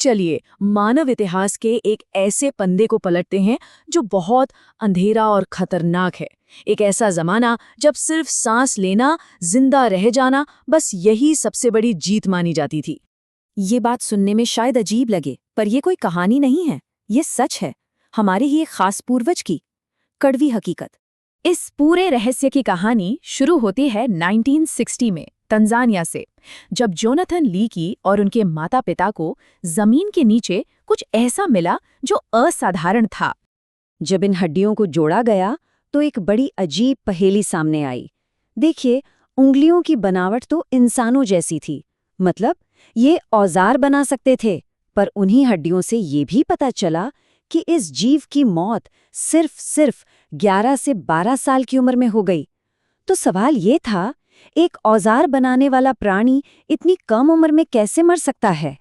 चलिए मानव इतिहास के एक ऐसे पंदे को पलटते हैं जो बहुत अंधेरा और खतरनाक है। एक ऐसा जमाना जब सिर्फ सांस लेना, जिंदा रह जाना, बस यही सबसे बड़ी जीत मानी जाती थी। ये बात सुनने में शायद अजीब लगे, पर ये कोई कहानी नहीं है, ये सच है, हमारे ही एक खास पूर्वज की कड़वी हकीकत। इस पूरे रहस्य की कहानी शुरू होती है 1960 में तंजानिया से, जब जोनाथन लीकी और उनके माता पिता को जमीन के नीचे कुछ ऐसा मिला जो असाधारण था। जब इन हड्डियों को जोड़ा गया तो एक बड़ी अजीब पहेली सामने आई। देखिए, उंगलियों की बनावट तो इंसानों जैसी थी, मतलब ये औजार बना सकते थे, पर उन्हीं हड्डियों से ये भी पता चला कि इस जीव की मौत सिर्फ 11 से 12 साल की उम्र में हो गई। तो सवाल ये था, एक औजार बनाने वाला प्राणी इतनी कम उम्र में कैसे मर सकता है?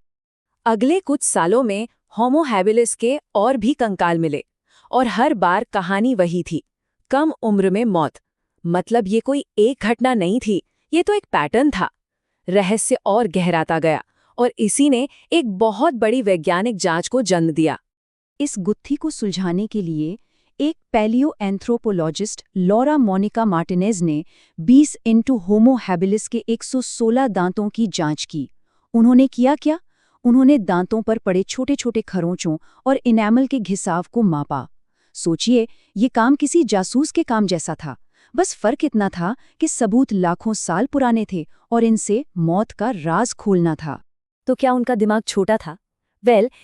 अगले कुछ सालों में होमो हैबिलिस के और भी कंकाल मिले, और हर बार कहानी वही थी, कम उम्र में मौत। मतलब ये कोई एक घटना नहीं थी, ये तो एक पैटर्न था। रहस्य और गहराता गया, और इसी ने एक बहुत बड़ी वैज्ञानिक जांच को जन्म दिया। इस गुत्थी को सुलझाने के लिए एक palaeoanthropologist Laura Monica Martinez ने 20 इंटू होमो हैबिलिस के 116 दांतों की जांच की। उन्होंने किया क्या? उन्होंने दांतों पर पड़े छोटे छोटे खरोंचों और इनेमल के घिसाव को मापा। सोचिए, ये काम किसी जासूस के काम जैसा था। बस फर्क इतना था कि सबूत लाखों साल पुराने थे और इनसे मौत का राज खोलना था। तो क्या उनका दिमाग छोटा था?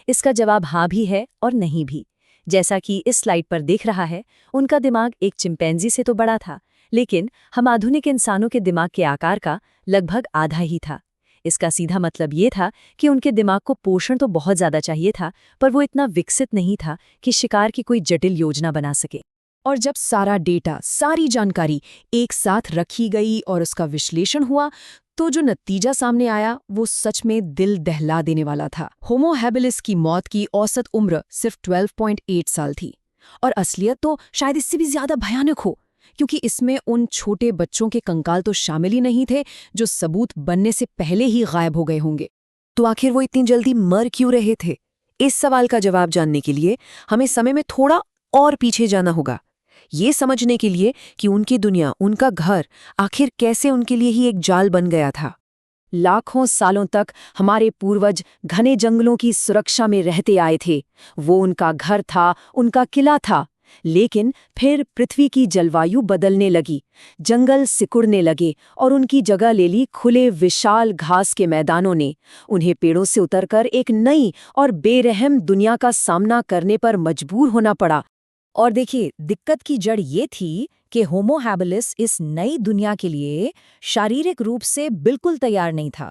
इसका जवाब हाँ भी है और नहीं भी। जैसा कि इस स्लाइड पर देख रहा है, उनका दिमाग एक चिंपैंजी से तो बड़ा था, लेकिन हम आधुनिक इंसानों के दिमाग के आकार का लगभग आधा ही था। इसका सीधा मतलब ये था कि उनके दिमाग को पोषण तो बहुत ज़्यादा चाहिए था, पर वो इतना विकसित नहीं था कि शिकार की कोई जटिल योजना बना सके। और जब सारा डेटा, सारी जानकारी एक साथ रखी गई और उसका विश्लेषण हुआ, तो जो नतीजा सामने आया वो सच में दिल दहला देने वाला था। होमो हैबिलिस की मौत की औसत उम्र सिर्फ 12.8 साल थी, और असलियत तो शायद इससे भी ज्यादा भयानक हो, क्योंकि इसमें उन छोटे बच्चों के कंकाल तो शामिल ही नहीं थे जो सबूत बनने से पहले ही गायब हो गए होंगे। तो आखिर वो इतनी जल्दी मर क्यों रहे थे? इस सवाल का जवाब जानने के लिए हमें समय में थोड़ा और पीछे जाना होगा, ये समझने के लिए कि उनकी दुनिया, उनका घर आखिर कैसे उनके लिए ही एक जाल बन गया था। लाखों सालों तक हमारे पूर्वज घने जंगलों की सुरक्षा में रहते आए थे। वो उनका घर था, उनका किला था। लेकिन फिर पृथ्वी की जलवायु बदलने लगी, जंगल सिकुड़ने लगे और उनकी जगह ले ली खुले विशाल घास के मैदानों ने। उन्हें पेड़ों से उतरकर एक नई और बेरहम दुनिया का सामना करने पर मजबूर होना पड़ा। और देखिए, दिक्कत की जड़ ये थी कि होमो हैबिलिस इस नई दुनिया के लिए शारीरिक रूप से बिल्कुल तैयार नहीं था।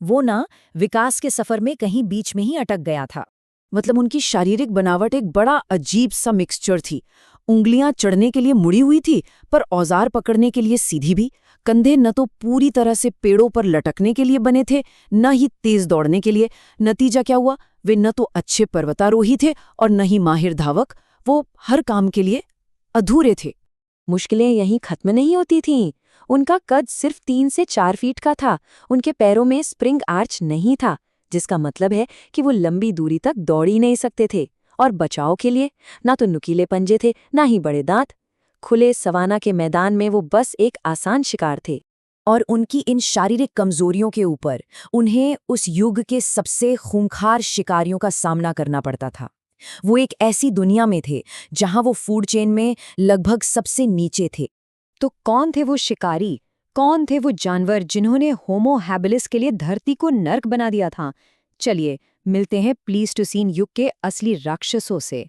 वो ना विकास के सफर में कहीं बीच में ही अटक गया था। मतलब उनकी शारीरिक बनावट एक बड़ा अजीब सा मिक्सचर थी। उंगलियां चढ़ने के लिए मुड़ी हुई थी, पर औजार पकड़ने के लिए सीधी भी। कंधे न तो पूरी तरह से पेड़ों पर लटकने के लिए बने थे, न ही तेज दौड़ने के लिए। नतीजा क्या हुआ? वे न तो अच्छे पर्वतारोही थे और न ही माहिर धावक। वो हर काम के लिए अधूरे थे। मुश्किलें यहीं खत्म नहीं होती थीं। उनका कद सिर्फ 3 से 4 फीट का था। उनके पैरों में स्प्रिंग आर्च नहीं था, जिसका मतलब है कि वो लंबी दूरी तक दौड़ ही नहीं सकते थे। और बचाव के लिए ना तो नुकीले पंजे थे, ना ही बड़े दांत। खुले सवाना के मैदान में वो बस एक आसान शिकार थे। और उनकी इन शारीरिक कमजोरियों के ऊपर उन्हें उस युग के सबसे खूंखार शिकारियों का सामना करना पड़ता था। वो एक ऐसी दुनिया में थे जहां वो फूड चेन में लगभग सबसे नीचे थे। तो कौन थे वो शिकारी? कौन थे वो जानवर जिन्होंने होमो हैबिलिस के लिए धरती को नर्क बना दिया था? चलिए मिलते हैं प्लीस्टोसीन युग के असली राक्षसों से।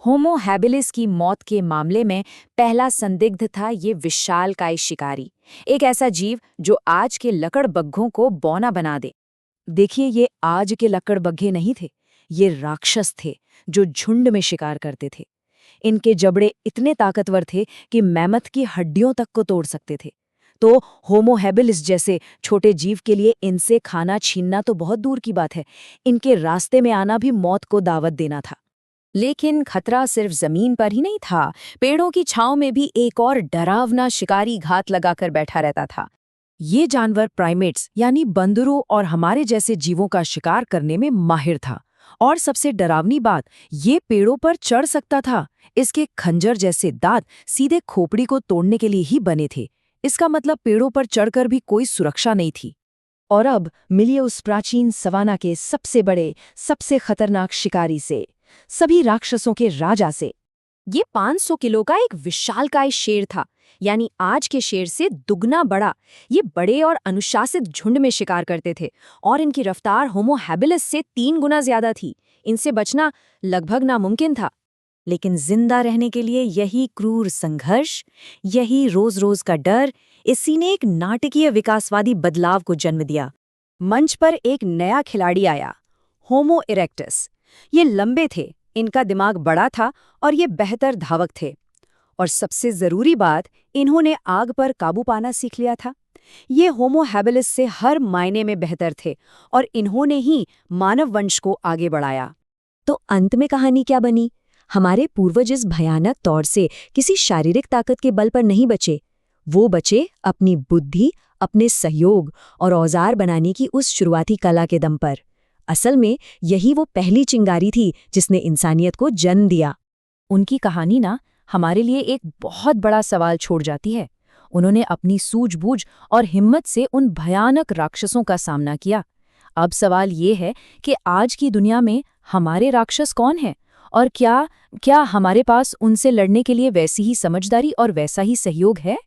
होमो हैबिलिस की मौत के मामले में पहला संदिग्ध था ये विशालकाय शिकारी, एक ऐसा जीव जो आज के लकड़बग्घों को बौना बना दे। देखिए, ये आज के लकड़बग्घे नहीं थे, ये राक्षस थे जो झुंड में शिकार करते थे। इनके जबड़े इतने ताकतवर थे कि मैमथ की हड्डियों तक को तोड़ सकते थे। तो होमो हैबिलिस जैसे छोटे जीव के लिए इनसे खाना छीनना तो बहुत दूर की बात है, इनके रास्ते में आना भी मौत को दावत देना था। लेकिन खतरा सिर्फ जमीन पर ही नहीं था, पेड़ों की छांव में भी एक और डरावना शिकारी घात लगाकर बैठा रहता था। ये जानवर प्राइमेट्स यानी बंदरों और हमारे जैसे जीवों का शिकार करने में माहिर था, और सबसे डरावनी बात, ये पेड़ों पर चढ़ सकता था। इसके खंजर जैसे दांत सीधे खोपड़ी को तोड़ने के लिए ही बने थे। इसका मतलब पेड़ों पर चढ़कर भी कोई सुरक्षा नहीं थी। और अब मिलिए उस प्राचीन सवाना के सबसे बड़े, सबसे खतरनाक शिकारी से, सभी राक्षसों के राजा से। ये 500 किलो का एक विशालकाय शेर था, यानी आज के शेर से दुगना बड़ा। ये बड़े और अनुशासित झुंड में शिकार करते थे और इनकी रफ्तार होमो हैबिलिस से 3 गुना ज्यादा थी। इनसे बचना लगभग नामुमकिन था। लेकिन जिंदा रहने के लिए यही क्रूर संघर्ष, यही रोज-रोज का डर, इसी ने एक नाटकीय विकासवादी बदलाव को जन्म दिया। मंच पर एक नया खिलाड़ी आया, होमो इरेक्टस। ये लंबे थे, इनका दिमाग बड़ा था और ये बेहतर धावक थे। और सबसे जरूरी बात, इन्होंने आग पर काबू पाना सीख लिया था। ये होमो हैबिलिस से हर मायने में बेहतर थे और इन्होंने ही मानव वंश को आगे बढ़ाया। तो अंत में कहानी क्या बनी? हमारे पूर्वज इस भयानक तौर से किसी शारीरिक ताकत के बल पर नहीं बचे। वो बचे अपनी बुद्धि, अपने सहयोग और औजार बनाने की उस शुरुआती कला के दम पर। असल में यही वो पहली चिंगारी थी जिसने इंसानियत को जन्म दिया। उनकी कहानी ना हमारे लिए एक बहुत बड़ा सवाल छोड़ जाती है। उन्होंने अपनी सूझबूझ और हिम्मत से उन भयानक राक्षसों का सामना किया। अब सवाल ये है कि आज की दुनिया में हमारे राक्षस कौन हैं और क्या हमारे पास उनसे लड़ने के लिए वैसी ही समझदारी और वैसा ही सहयोग है?